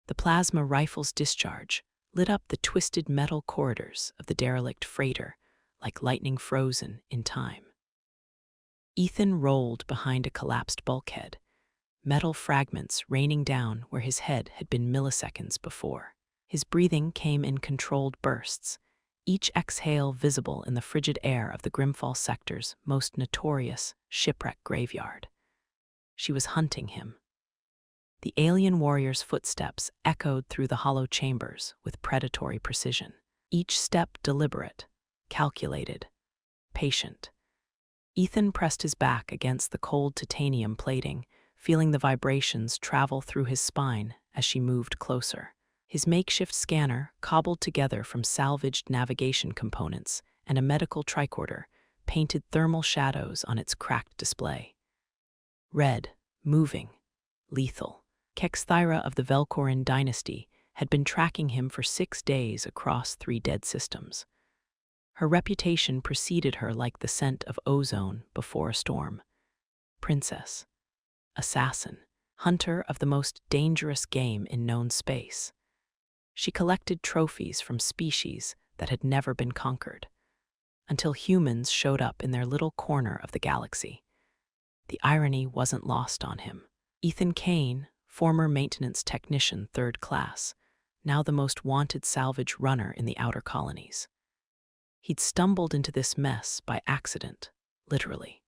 The plasma rifle's discharge lit up the twisted metal corridors of the derelict freighter like lightning frozen in time. Ethan rolled behind a collapsed bulkhead, metal fragments raining down where his head had been milliseconds before. His breathing came in controlled bursts, each exhale visible in the frigid air of the Grimfall sector's most notorious shipwreck graveyard. She was hunting him. The alien warrior's footsteps echoed through the hollow chambers with predatory precision, each step deliberate, calculated, patient. Ethan pressed his back against the cold titanium plating, feeling the vibrations travel through his spine as she moved closer. His makeshift scanner, cobbled together from salvaged navigation components and a medical tricorder, painted thermal shadows on its cracked display. Red, moving, lethal. Kexthyra of the Velcorin dynasty had been tracking him for 6 days across 3 dead systems. Her reputation preceded her like the scent of ozone before a storm. Princess, assassin, hunter of the most dangerous game in known space. She collected trophies from species that had never been conquered, until humans showed up in their little corner of the galaxy. The irony wasn't lost on him. Ethan Kane, former maintenance technician 3rd class, now the most wanted salvage runner in the outer colonies. He'd stumbled into this mess by accident, literally.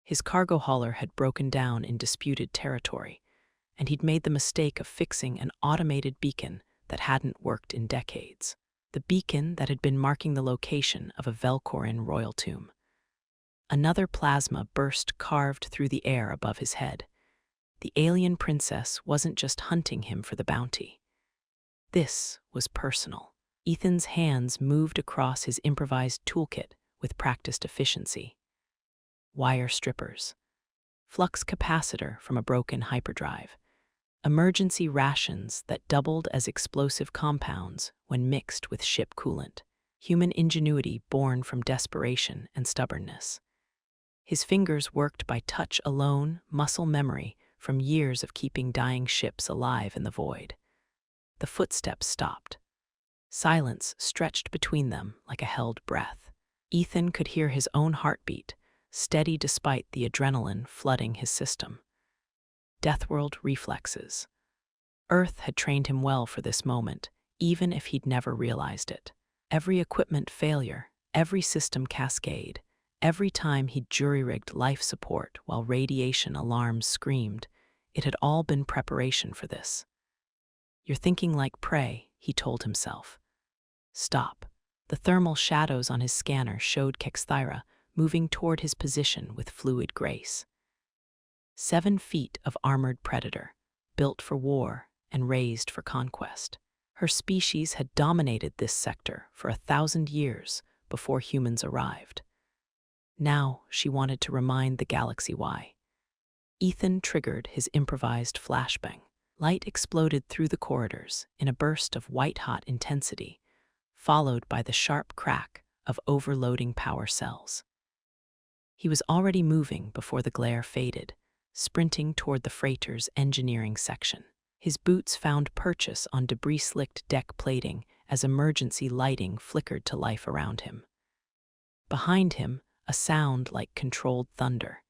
His cargo hauler had broken down in disputed territory, and he'd made the mistake of fixing an automated beacon that hadn't worked in decades. The beacon that had been marking the location of a Velcorin royal tomb. Another plasma burst carved through the air above his head. The alien princess wasn't just hunting him for the bounty. This was personal. Ethan's hands moved across his improvised toolkit with practiced efficiency. Wire strippers, flux capacitor from a broken hyperdrive, emergency rations that doubled as explosive compounds when mixed with ship coolant, human ingenuity born from desperation and stubbornness. His fingers worked by touch alone, muscle memory from years of keeping dying ships alive in the void. The footsteps stopped. Silence stretched between them like a held breath. Ethan could hear his own heartbeat, steady despite the adrenaline flooding his system. Deathworld reflexes. Earth had trained him well for this moment, even if he'd never realized it. Every equipment failure, every system cascade, every time he'd jury-rigged life support while radiation alarms screamed, it had all been preparation for this. "You're thinking like prey," he told himself. Stop. The thermal shadows on his scanner showed Kexthyra moving toward his position with fluid grace. 7 feet of armored predator, built for war and raised for conquest. Her species had dominated this sector for 1,000 years before humans arrived. Now she wanted to remind the galaxy why. Ethan triggered his improvised flashbang. Light exploded through the corridors in a burst of white-hot intensity, followed by the sharp crack of overloading power cells. He was already moving before the glare faded, sprinting toward the freighter's engineering section. His boots found purchase on debris-slicked deck plating as emergency lighting flickered to life around him. Behind him, a sound like controlled thunder.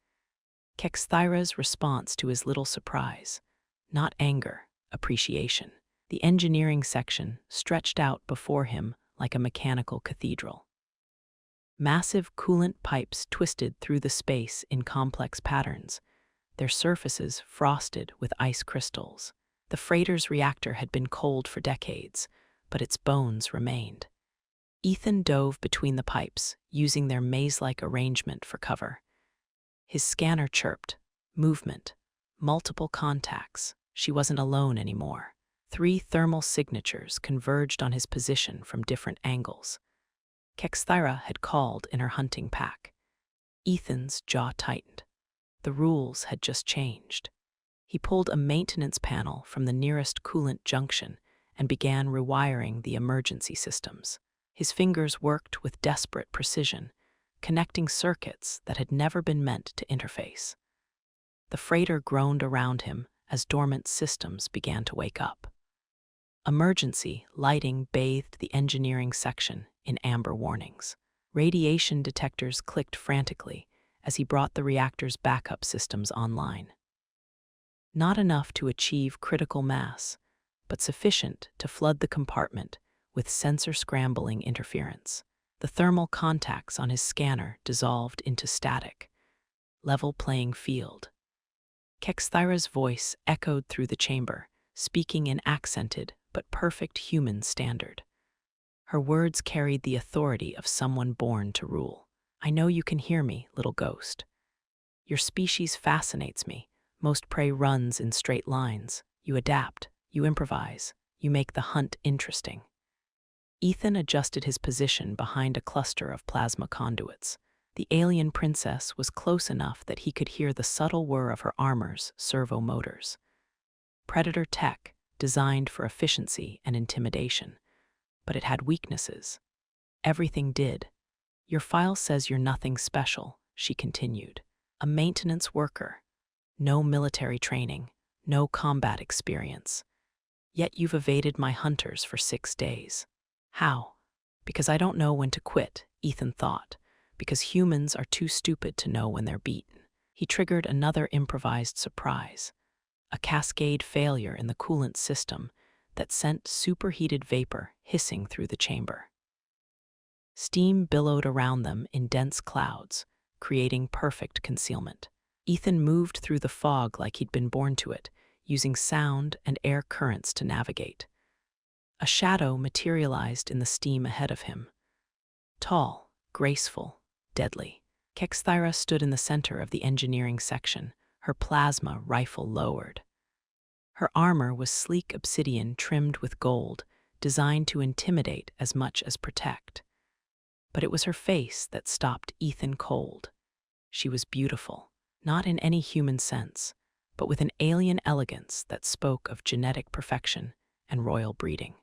Kexthyra's response to his little surprise. Not anger, appreciation. The engineering section stretched out before him like a mechanical cathedral. Massive coolant pipes twisted through the space in complex patterns, their surfaces frosted with ice crystals. The freighter's reactor had been cold for decades, but its bones remained. Ethan dove between the pipes, using their maze-like arrangement for cover. His scanner chirped. Movement. Multiple contacts. She wasn't alone anymore. 3 thermal signatures converged on his position from different angles. Kexthyra had called in her hunting pack. Ethan's jaw tightened. The rules had just changed. He pulled a maintenance panel from the nearest coolant junction and began rewiring the emergency systems. His fingers worked with desperate precision, connecting circuits that had never been meant to interface. The freighter groaned around him as dormant systems began to wake up. Emergency lighting bathed the engineering section in amber warnings. Radiation detectors clicked frantically as he brought the reactor's backup systems online. Not enough to achieve critical mass, but sufficient to flood the compartment with sensor scrambling interference. The thermal contacts on his scanner dissolved into static. Level playing field. Kexthyra's voice echoed through the chamber, speaking in accented but perfect human standard. Her words carried the authority of someone born to rule. I know you can hear me, little ghost. Your species fascinates me. Most prey runs in straight lines. You adapt, you improvise, you make the hunt interesting. Ethan adjusted his position behind a cluster of plasma conduits. The alien princess was close enough that he could hear the subtle whir of her armor's servo motors. Predator tech, designed for efficiency and intimidation. But it had weaknesses. Everything did. Your file says you're nothing special, she continued. A maintenance worker. No military training, no combat experience. Yet you've evaded my hunters for 6 days. How? Because I don't know when to quit, Ethan thought. Because humans are too stupid to know when they're beaten. He triggered another improvised surprise. A cascade failure in the coolant system that sent superheated vapor hissing through the chamber. Steam billowed around them in dense clouds, creating perfect concealment. Ethan moved through the fog like he'd been born to it, using sound and air currents to navigate. A shadow materialized in the steam ahead of him. Tall, graceful, deadly. Kexthyra stood in the center of the engineering section, her plasma rifle lowered. Her armor was sleek obsidian trimmed with gold, designed to intimidate as much as protect. But it was her face that stopped Ethan cold. She was beautiful, not in any human sense, but with an alien elegance that spoke of genetic perfection and royal breeding.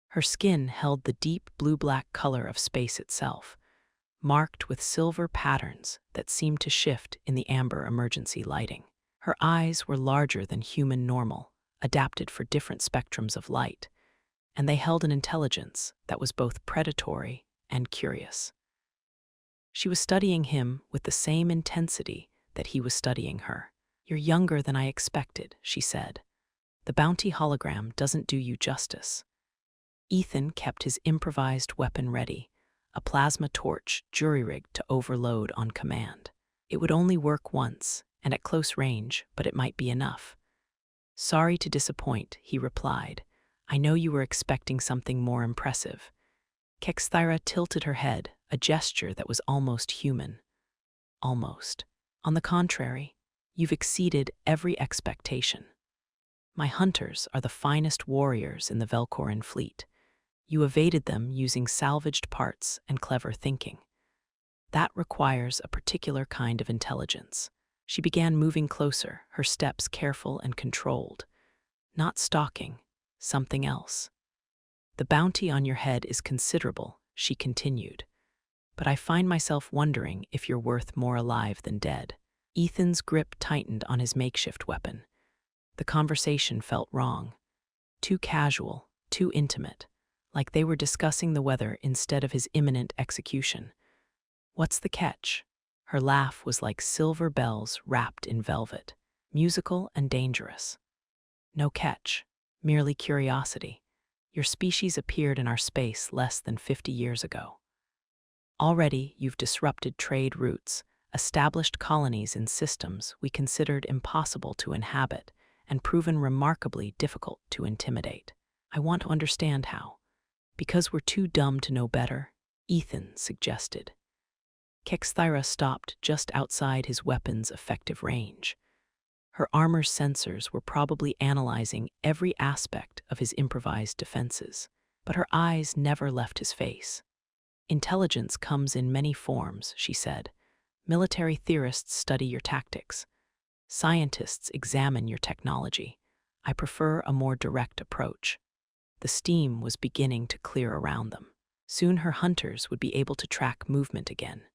Her skin held the deep blue-black color of space itself, marked with silver patterns that seemed to shift in the amber emergency lighting. Her eyes were larger than human normal, adapted for different spectrums of light, and they held an intelligence that was both predatory and curious. She was studying him with the same intensity that he was studying her. "You're younger than I expected," she said. "The bounty hologram doesn't do you justice." Ethan kept his improvised weapon ready, a plasma torch jury-rigged to overload on command. It would only work once, and at close range, but it might be enough. "Sorry to disappoint," he replied. "I know you were expecting something more impressive." Kexthyra tilted her head, a gesture that was almost human. Almost. "On the contrary, you've exceeded every expectation. My hunters are the finest warriors in the Velcorin fleet. You evaded them using salvaged parts and clever thinking. That requires a particular kind of intelligence." She began moving closer, her steps careful and controlled. "Not stalking, something else. The bounty on your head is considerable," she continued. "But I find myself wondering if you're worth more alive than dead." Ethan's grip tightened on his makeshift weapon. The conversation felt wrong. Too casual, too intimate, like they were discussing the weather instead of his imminent execution. "What's the catch?" Her laugh was like silver bells wrapped in velvet, musical and dangerous. "No catch, merely curiosity. Your species appeared in our space less than 50 years ago. Already you've disrupted trade routes, established colonies in systems we considered impossible to inhabit, and proven remarkably difficult to intimidate. I want to understand how." "Because we're too dumb to know better," Ethan suggested. Kexthyra stopped just outside his weapon's effective range. Her armor's sensors were probably analyzing every aspect of his improvised defenses, but her eyes never left his face. "Intelligence comes in many forms," she said. "Military theorists study your tactics. Scientists examine your technology. I prefer a more direct approach." The steam was beginning to clear around them. Soon her hunters would be able to track movement again.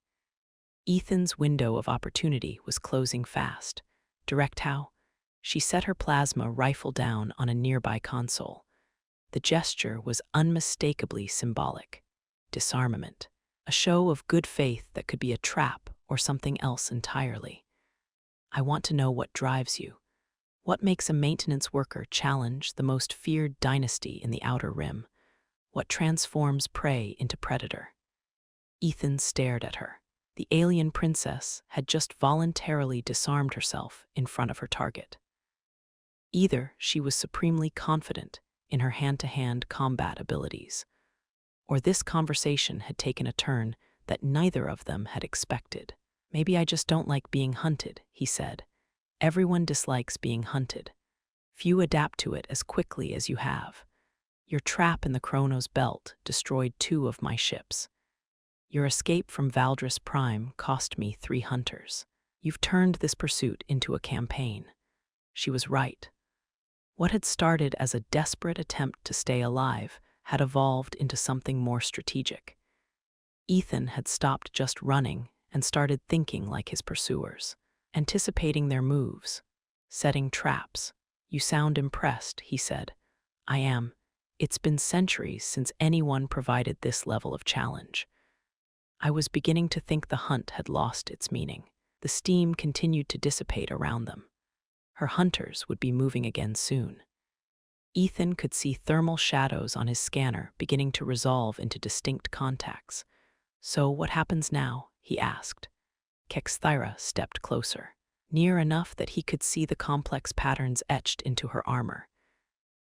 Ethan's window of opportunity was closing fast. Direct how? She set her plasma rifle down on a nearby console. The gesture was unmistakably symbolic. Disarmament. A show of good faith that could be a trap or something else entirely. I want to know what drives you. What makes a maintenance worker challenge the most feared dynasty in the Outer Rim? What transforms prey into predator? Ethan stared at her. The alien princess had just voluntarily disarmed herself in front of her target. Either she was supremely confident in her hand-to-hand combat abilities, or this conversation had taken a turn that neither of them had expected. "Maybe I just don't like being hunted," he said. "Everyone dislikes being hunted. Few adapt to it as quickly as you have. Your trap in the Chronos Belt destroyed 2 of my ships. Your escape from Valdris Prime cost me 3 hunters. You've turned this pursuit into a campaign." She was right. What had started as a desperate attempt to stay alive had evolved into something more strategic. Ethan had stopped just running and started thinking like his pursuers, anticipating their moves, setting traps. "You sound impressed," he said. "I am. It's been centuries since anyone provided this level of challenge." I was beginning to think the hunt had lost its meaning. The steam continued to dissipate around them. Her hunters would be moving again soon. Ethan could see thermal shadows on his scanner beginning to resolve into distinct contacts. "So what happens now?" he asked. Kexthyra stepped closer, near enough that he could see the complex patterns etched into her armor.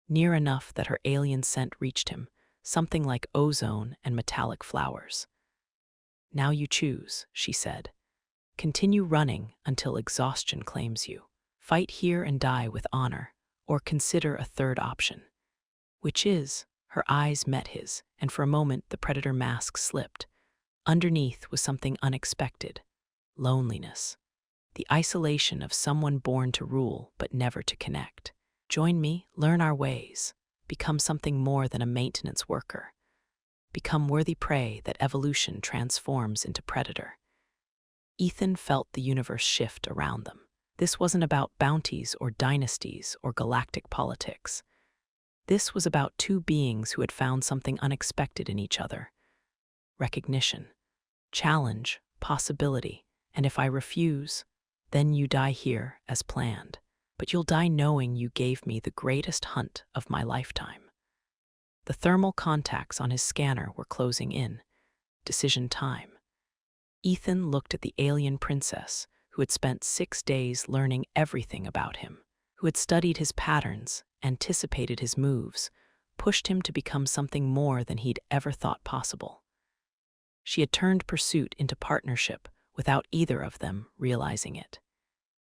Near enough that her alien scent reached him, something like ozone and metallic flowers. "Now you choose," she said. "Continue running until exhaustion claims you. Fight here and die with honor, or consider a third option." "Which is?" Her eyes met his, and for a moment the predator mask slipped. Underneath was something unexpected. Loneliness. The isolation of someone born to rule but never to connect. "Join me, learn our ways. Become something more than a maintenance worker. Become worthy prey that evolution transforms into predator." Ethan felt the universe shift around them. This wasn't about bounties or dynasties or galactic politics. This was about 2 beings who had found something unexpected in each other. Recognition, challenge, possibility, and if I refuse, then you die here as planned. But you'll die knowing you gave me the greatest hunt of my lifetime. The thermal contacts on his scanner were closing in. Decision time. Ethan looked at the alien princess, who had spent 6 days learning everything about him, who had studied his patterns, anticipated his moves, pushed him to become something more than he'd ever thought possible. She had turned pursuit into partnership without either of them realizing it.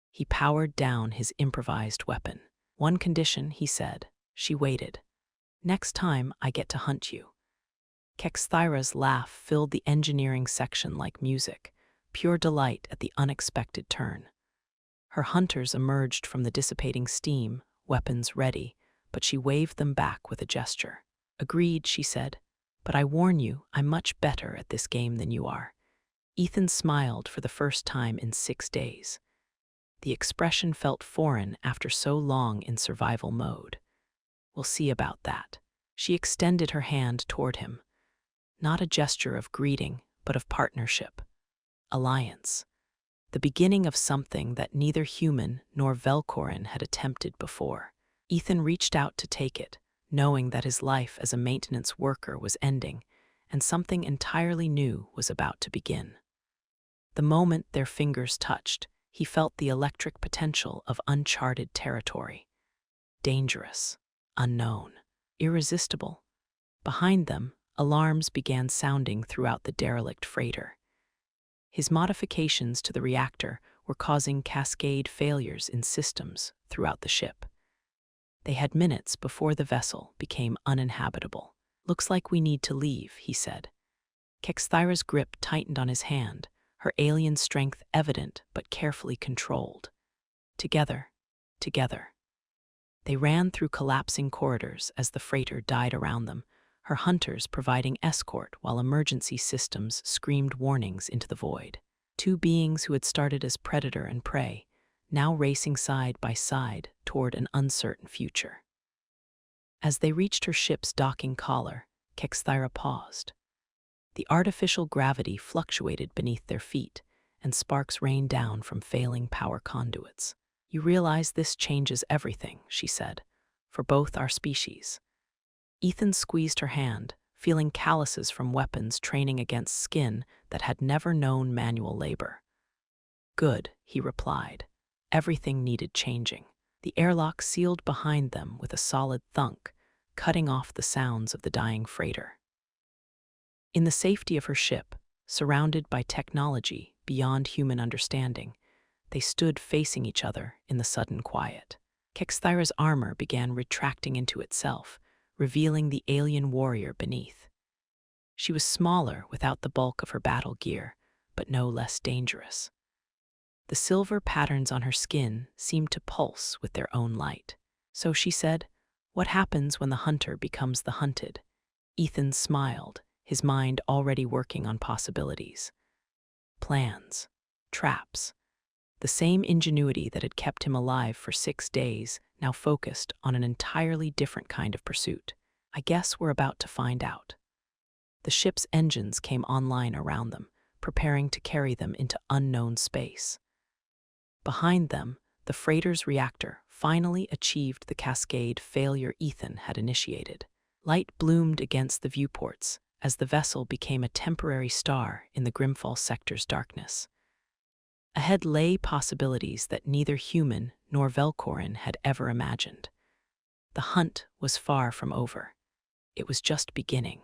He powered down his improvised weapon. "One condition," he said. She waited. "Next time I get to hunt you." Kexthyra's laugh filled the engineering section like music, pure delight at the unexpected turn. Her hunters emerged from the dissipating steam, weapons ready, but she waved them back with a gesture. "Agreed," she said, "but I warn you, I'm much better at this game than you are." Ethan smiled for the first time in 6 days. The expression felt foreign after so long in survival mode. "We'll see about that." She extended her hand toward him. Not a gesture of greeting, but of partnership. Alliance. The beginning of something that neither human nor Velcorin had attempted before. Ethan reached out to take it, knowing that his life as a maintenance worker was ending, and something entirely new was about to begin. The moment their fingers touched, he felt the electric potential of uncharted territory. Dangerous, unknown, irresistible. Behind them, alarms began sounding throughout the derelict freighter. His modifications to the reactor were causing cascade failures in systems throughout the ship. They had minutes before the vessel became uninhabitable. "Looks like we need to leave," he said. Kexthyra's grip tightened on his hand, her alien strength evident but carefully controlled. Together, together. They ran through collapsing corridors as the freighter died around them, her hunters providing escort while emergency systems screamed warnings into the void. 2 beings who had started as predator and prey, now racing side by side toward an uncertain future. As they reached her ship's docking collar, Kexthyra paused. The artificial gravity fluctuated beneath their feet, and sparks rained down from failing power conduits. "You realize this changes everything," she said, "for both our species." Ethan squeezed her hand, feeling calluses from weapons training against skin that had never known manual labor. "Good," he replied. Everything needed changing. The airlock sealed behind them with a solid thunk, cutting off the sounds of the dying freighter. In the safety of her ship, surrounded by technology beyond human understanding, they stood facing each other in the sudden quiet. Kexthyra's armor began retracting into itself, revealing the alien warrior beneath. She was smaller without the bulk of her battle gear, but no less dangerous. The silver patterns on her skin seemed to pulse with their own light. "So," she said, "what happens when the hunter becomes the hunted?" Ethan smiled, his mind already working on possibilities. Plans, traps. The same ingenuity that had kept him alive for 6 days now focused on an entirely different kind of pursuit. "I guess we're about to find out." The ship's engines came online around them, preparing to carry them into unknown space. Behind them, the freighter's reactor finally achieved the cascade failure Ethan had initiated. Light bloomed against the viewports as the vessel became a temporary star in the Grimfall sector's darkness. Ahead lay possibilities that neither human nor Velcorin had ever imagined. The hunt was far from over. It was just beginning.